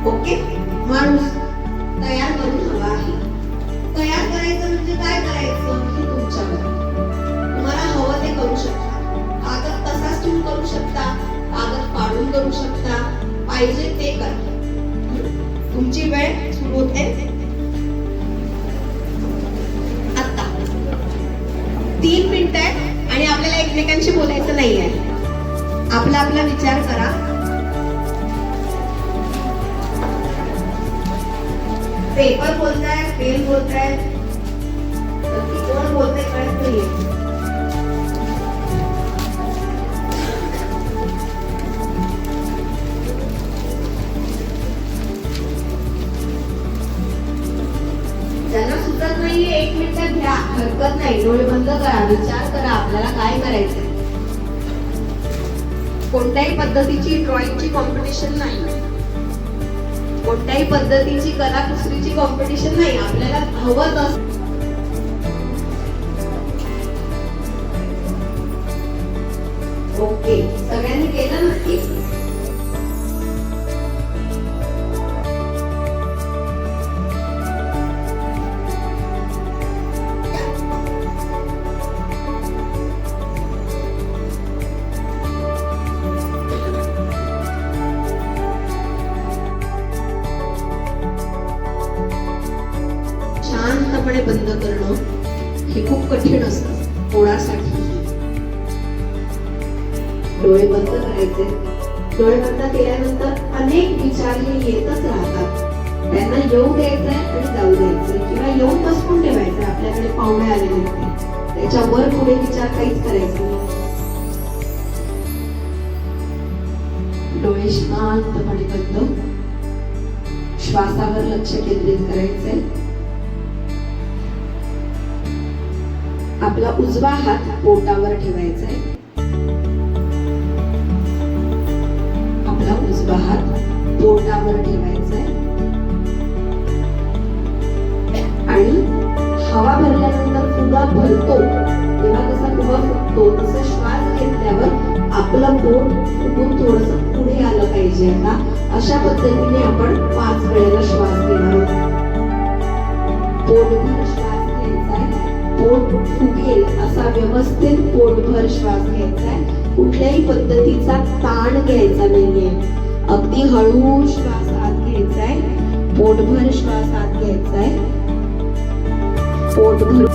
Okay. माणूस तयार करून हवा आहे. तयार करायचं म्हणजे काय करायचं हे तुमच्यावर. तुम्हाला हवं ते करू शकता. कागद तसाच ठेवून करू शकता, कागद फाडून करू शकता, पाहिजे ते करा. तुमची वेळ सुरू होते आता. 3 मिनिटं आहेत आणि आपल्याला एकमेकांशी बोलायचं नाही आहे. आपला आपला विचार करा. पेपर बोलताय, पेन बोलताय, कोण बोलताय कळत नाहीये. ज्यांना सुचत नाहीये 1 मिनिट घ्या, हरकत नाही. डोळे बंद करा, विचार करा आपल्याला काय करायचंय. कोणत्याही पद्धतीची ड्रॉइंगची कॉम्पिटिशन नाही, कोणत्याही पद्धतीची कलाकुसरीची कॉम्पिटिशन नाही. आपल्याला हवं तसं. ओके, सगळ्यांनी केलं नक्की. शांतपणे बंद करणं हे खूप कठीण असतं कोणासाठी. डोळे बंद करायचे. डोळे बंद केल्यानंतर अनेक विचार हे येतच राहतात. त्यांना येऊ द्यायचंय आणि जाऊ द्यायचंय, किंवा येऊन बसवून ठेवायचंय. आपल्याकडे पाहुणे आलेले होते, त्याच्यावर पुढे विचार काहीच करायचे नाही. डोळे शांतपणे बंद. श्वासावर लक्ष केंद्रित करायचंय. आपला उजवा हात पोटावर ठेवायचा आहे. आपला उजवा हात पोटावर ठेवायचा आहे आणि हवा भरल्यानंतर फुगा भरतो तेव्हा कसा फुगा फुटतो तसं श्वास घेतल्यावर आपलं पोट फुगून थोडंसं पुढे आलं पाहिजे. आता अशा पद्धतीने आपण 5 वेळेला श्वास घेणार आहोत. पोटभर श्वास घ्यायचा आहे. पोट फुगेल असा व्यवस्थित पोटभर श्वास घ्यायचा आहे. कुठल्याही पद्धतीचा ताण घ्यायचा नाहीये. अगदी हळू श्वास आत घ्यायचा आहे. पोटभर श्वास आत घ्यायचा आहे. पोटभर